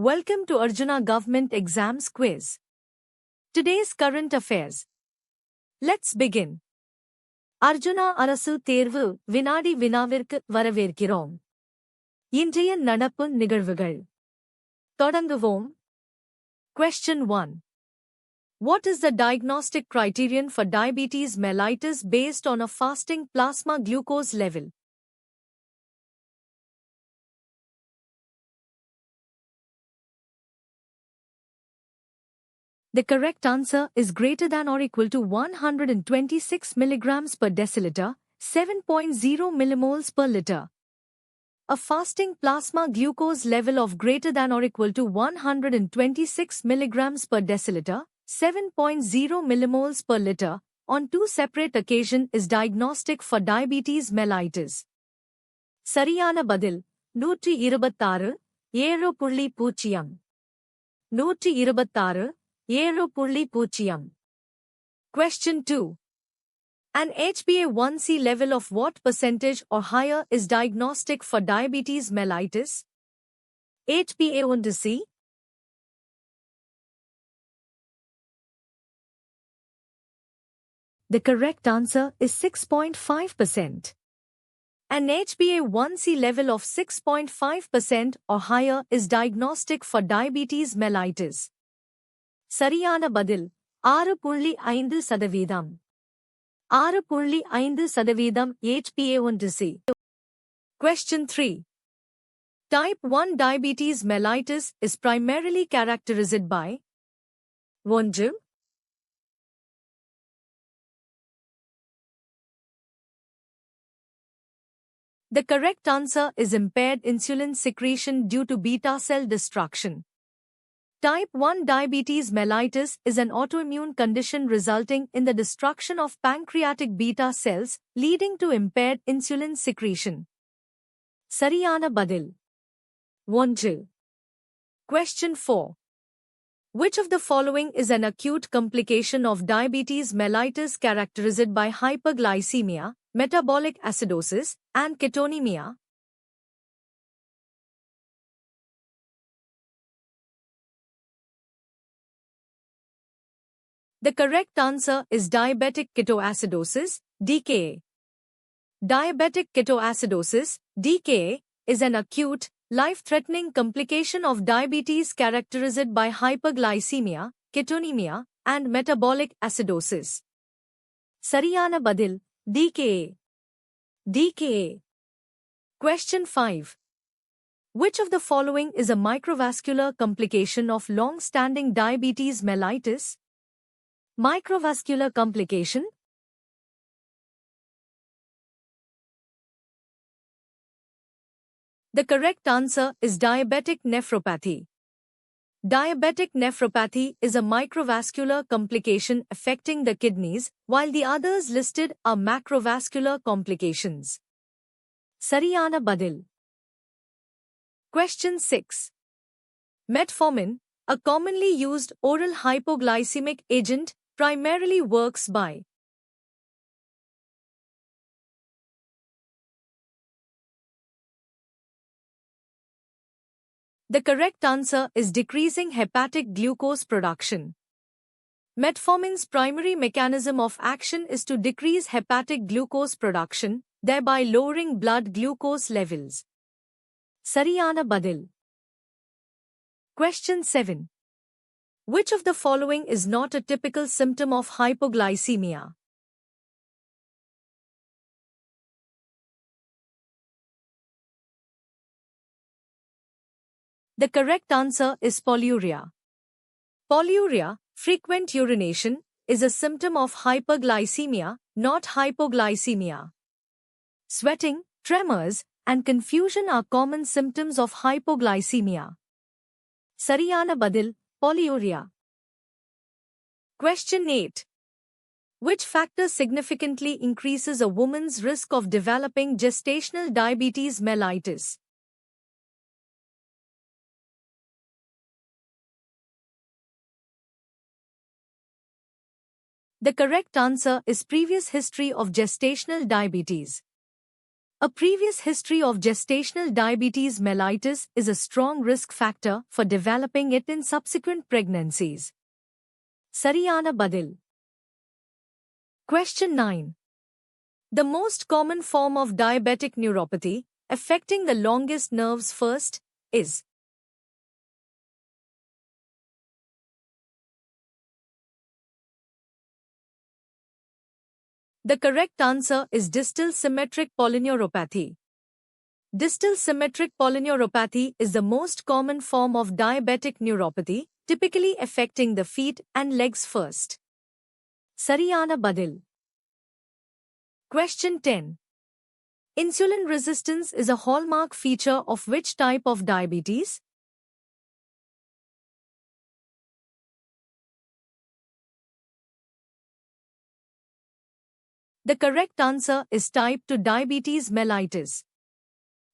Welcome to Arjuna Government Exams Quiz. Today's current affairs. Let's begin. Arjuna அரசு தேர்வு வினாடி வினாவிற்கு வரவேற்கிறோம். இன்றைய நடப்பு நிகழ்வுகள். தொடங்குவோம். Question 1. What is the diagnostic criterion for diabetes mellitus based on a fasting plasma glucose level? The correct answer is greater than or equal to 126 mg per deciliter, 7.0 millimoles per liter. A fasting plasma glucose level of greater than or equal to 126 mg per deciliter, 7.0 millimoles per liter, on two separate occasions is diagnostic for diabetes mellitus. சரியான பதில் 126 7.0 126 7.0. Question 2. An HbA1c level of what percentage or higher is diagnostic for diabetes mellitus? HbA1c. The correct answer is 6.5%. An HbA1c level of 6.5% or higher is diagnostic for diabetes mellitus. சரியான பதில் 6.5%. 6.5% HbA1c. Question 3. Type 1 diabetes mellitus is primarily characterized by 1. The correct answer is impaired insulin secretion due to beta cell destruction. Type 1 diabetes mellitus is an autoimmune condition resulting in the destruction of pancreatic beta cells, leading to impaired insulin secretion. சரியான பதில் 1. Question 4. Which of the following is an acute complication of diabetes mellitus characterized by hyperglycemia, metabolic acidosis, and ketonemia? The correct answer is diabetic ketoacidosis, DKA. Diabetic ketoacidosis, DKA, is an acute, life-threatening complication of diabetes characterized by hyperglycemia, ketonemia, and metabolic acidosis. சரியான பதில் DKA. DKA. Question 5. Which of the following is a microvascular complication of long-standing diabetes mellitus? Microvascular complication. The correct answer is diabetic nephropathy. Diabetic nephropathy is a microvascular complication affecting the kidneys, while the others listed are macrovascular complications. சரியான பதில். Question 6. Metformin, a commonly used oral hypoglycemic agent, primarily works by The correct answer is decreasing hepatic glucose production. Metformin's primary mechanism of action is to decrease hepatic glucose production, thereby lowering blood glucose levels. சரியான பதில். Question 7. Which of the following is not a typical symptom of hypoglycemia? The correct answer is polyuria. Polyuria, frequent urination, is a symptom of hyperglycemia, not hypoglycemia. Sweating, tremors, and confusion are common symptoms of hypoglycemia. சரியான பதில் polyuria. Question 8. Which factor significantly increases a woman's risk of developing gestational diabetes mellitus? The correct answer is previous history of gestational diabetes. A previous history of gestational diabetes mellitus is a strong risk factor for developing it in subsequent pregnancies. Sariyana Badil. Question 9. The most common form of diabetic neuropathy, affecting the longest nerves first, is The correct answer is distal symmetric polyneuropathy. Distal symmetric polyneuropathy is the most common form of diabetic neuropathy, typically affecting the feet and legs first. Sariyana Badil. Question 10. Insulin resistance is a hallmark feature of which type of diabetes? The correct answer is type 2 diabetes mellitus.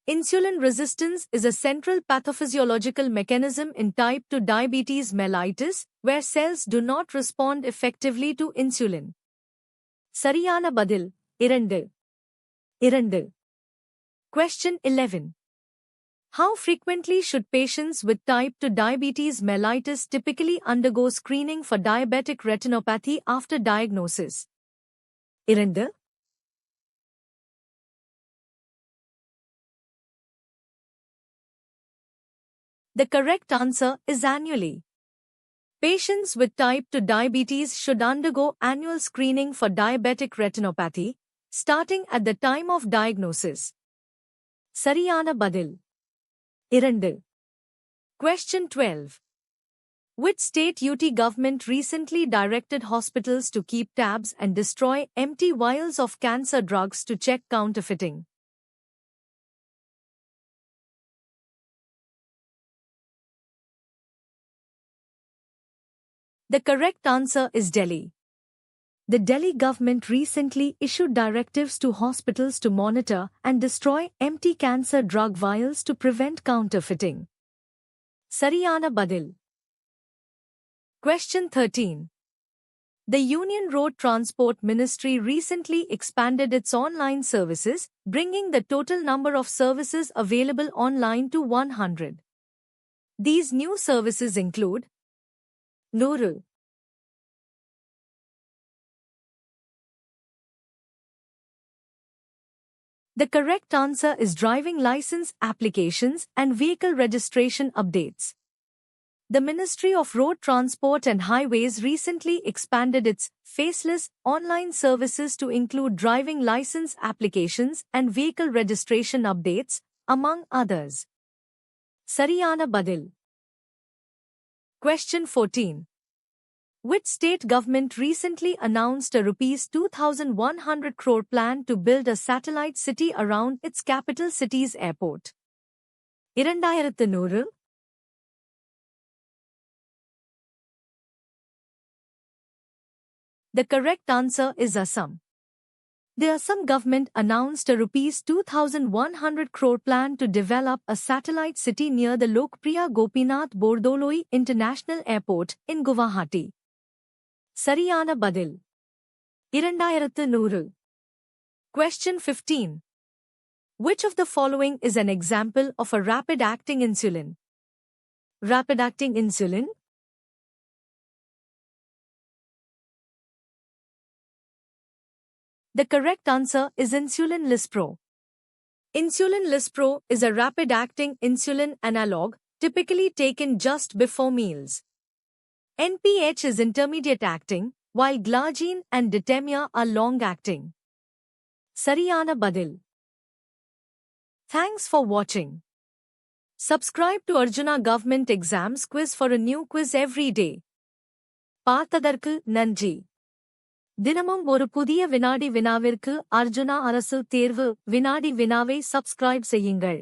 Insulin resistance is a central pathophysiological mechanism in type 2 diabetes mellitus, where cells do not respond effectively to insulin. Sariyana Badil, 2. Question 11. How frequently should patients with type 2 diabetes mellitus typically undergo screening for diabetic retinopathy after diagnosis? 2. The correct answer is annually. Patients with type 2 diabetes should undergo annual screening for diabetic retinopathy, starting at the time of diagnosis. Sariyana Badil. 2. Question 12. Which state UT government recently directed hospitals to keep tabs and destroy empty vials of cancer drugs to check counterfeiting? The correct answer is Delhi. The Delhi government recently issued directives to hospitals to monitor and destroy empty cancer drug vials to prevent counterfeiting. Sariyana Badil. Question 13. The Union Road Transport Ministry recently expanded its online services, bringing the total number of services available online to 100. These new services include Nuru. The correct answer is driving license applications and vehicle registration updates. The Ministry of Road Transport and Highways recently expanded its faceless online services to include driving license applications and vehicle registration updates, among others. Sariyana Badil. Question 14. Which state government recently announced a Rs 2,100 crore plan to build a satellite city around its capital city's airport? 2,100. The correct answer is Assam. The Assam government announced a Rs 2,100 crore plan to develop a satellite city near the Lokpriya Gopinath Bordoloi International Airport in Guwahati. Sariyana Badil. 2,100. Question 15. Which of the following is an example of a rapid-acting insulin? Rapid-acting insulin? The correct answer is insulin Lispro. Insulin Lispro is a rapid-acting insulin analog, typically taken just before meals. NPH is intermediate-acting, while glargine and ditemia are long-acting. Sariyana Badil. Thanks for watching. Subscribe to Arjuna Government Exams Quiz for a new quiz every day. பார்த்ததற்கு நன்றி. தினமும் ஒரு புதிய வினாடி வினாவிற்கு அர்ஜுனா அரசு தேர்வு வினாடி வினாவை சப்ஸ்கிரைப் செய்யுங்கள்.